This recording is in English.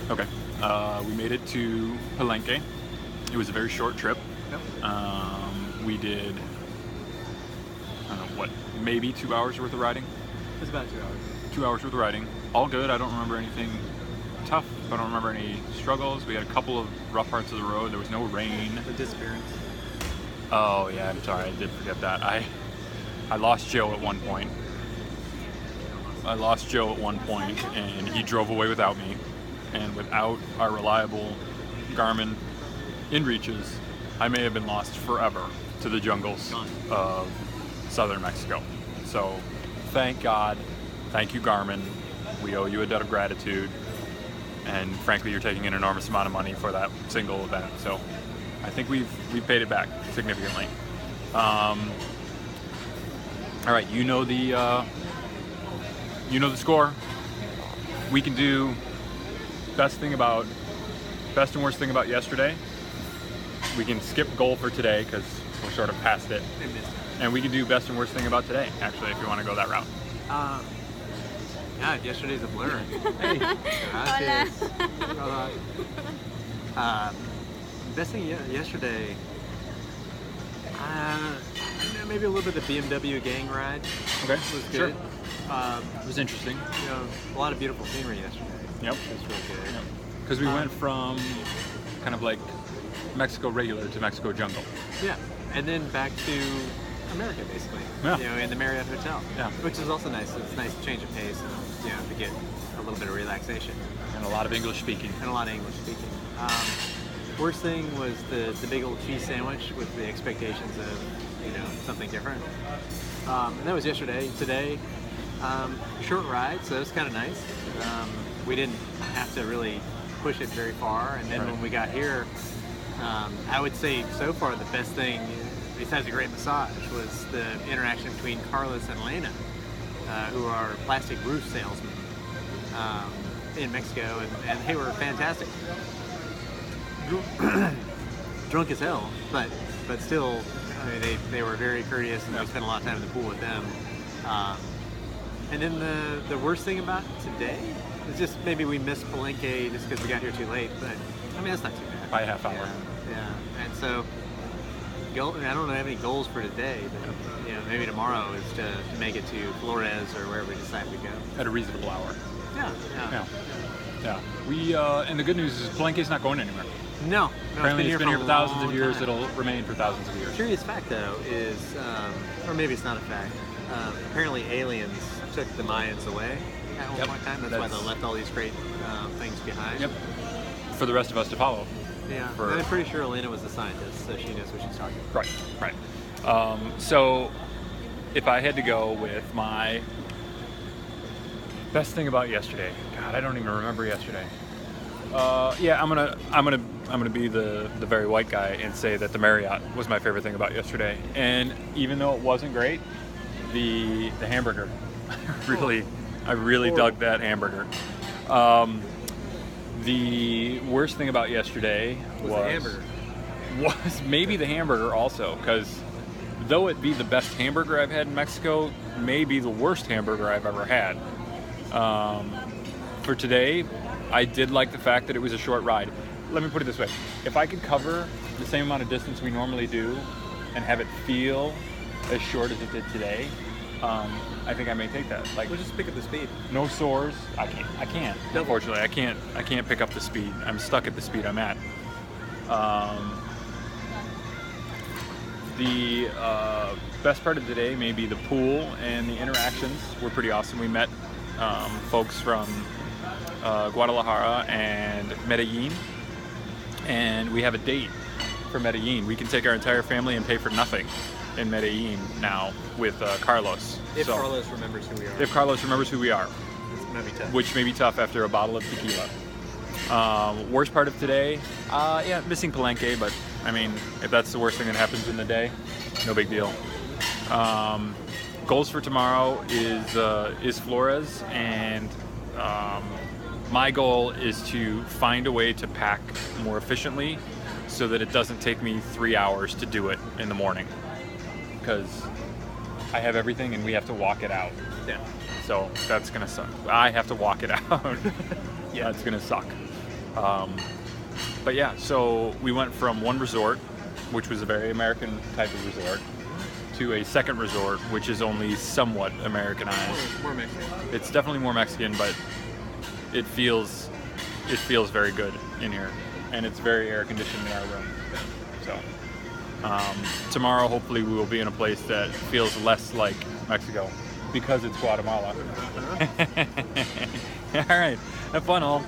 Okay. We made it to Palenque. It was a very short trip. Yep. We did, I don't know, what, maybe 2 hours worth of riding? It was about 2 hours. 2 hours worth of riding. All good. I don't remember anything tough. I don't remember any struggles. We had a couple of rough parts of the road. There was no rain. The disappearance. Oh yeah, I'm sorry, I did forget that. I lost Joe at one point. And he drove away without me. And without our reliable Garmin InReaches, I may have been lost forever to the jungles of southern Mexico. So thank God, thank you Garmin. We owe you a debt of gratitude. And frankly, you're taking an enormous amount of money for that single event. So I think we've paid it back significantly. All right, you know the score. We can do best and worst thing about yesterday. We can skip goal for today because we're sort of past it. And we can do best and worst thing about today, actually, if you want to go that route. Yeah, yesterday's a blur. Hey. Hola. Best thing yesterday, maybe a little bit of the BMW gang ride. Okay, was good. Sure. It was interesting. You know, a lot of beautiful scenery yesterday. Yep. It was really good. Because we went from kind of like Mexico regular to Mexico jungle. Yeah, and then back to America, basically. Yeah. You know, in the Marriott Hotel. Yeah. Which is also nice. It's nice to change of pace and, you know, to get a little bit of relaxation. And a lot of English speaking. Worst thing was the big old cheese sandwich with the expectations of, you know, something different. That was yesterday. Today, short ride, so it was kind of nice. We didn't have to really push it very far, and then when we got here, I would say so far the best thing, besides a great massage, was the interaction between Carlos and Elena, who are plastic roof salesmen in Mexico, and they were fantastic. Drunk as hell, but still, I mean, they were very courteous, and we spent a lot of time in the pool with them. And then the worst thing about today is just maybe we missed Palenque just because we got here too late, but I mean, that's not too bad. By a half hour. Yeah. And so, I don't have any goals for today, but you know, maybe tomorrow is to make it to Flores or wherever we decide we go. At a reasonable hour. Yeah. We and the good news is Palenque's not going anywhere. No. Apparently it's been here for thousands of years. Time. It'll remain for thousands of years. Curious fact though is, or maybe it's not a fact. Apparently aliens took the Mayans away at one point in time. That's why they left all these great things behind. Yep. For the rest of us to follow. Yeah. And I'm pretty sure Elena was a scientist, so she knows what she's talking about. Right. So if I had to go with my best thing about yesterday, God, I don't even remember yesterday. Yeah, I'm gonna be the very white guy and say that the Marriott was my favorite thing about yesterday. And even though it wasn't great, the hamburger, I really dug that hamburger. The worst thing about yesterday was the hamburger. Was maybe the hamburger also, because though it be the best hamburger I've had in Mexico, may be the worst hamburger I've ever had. For today, I did like the fact that it was a short ride. Let me put it this way. If I could cover the same amount of distance we normally do and have it feel as short as it did today, I think I may take that. Like, We'll just pick up the speed. no sores. I can't. Unfortunately, I can't pick up the speed. I'm stuck at the speed I'm at. The best part of the day may be the pool, and the interactions were pretty awesome. We met folks from Guadalajara and Medellin, and we have a date for Medellin. We can take our entire family and pay for nothing in Medellin now with Carlos. If Carlos remembers who we are. If Carlos remembers who we are. It's gonna be tough. Which may be tough after a bottle of tequila. Worst part of today, yeah, missing Palenque, but I mean, if that's the worst thing that happens in the day, no big deal. Goals for tomorrow is Flores, and my goal is to find a way to pack more efficiently so that it doesn't take me 3 hours to do it in the morning, because I have everything and we have to walk it out. Yeah. So that's gonna suck. I have to walk it out. Yeah, that's gonna suck. But yeah, so we went from one resort, which was a very American type of resort, to a second resort, which is only somewhat Americanized. More Mexican. It's definitely more Mexican, but it feels very good in here, and it's very air conditioned in our room. So tomorrow, hopefully, we will be in a place that feels less like Mexico because it's Guatemala. All right, have fun, all.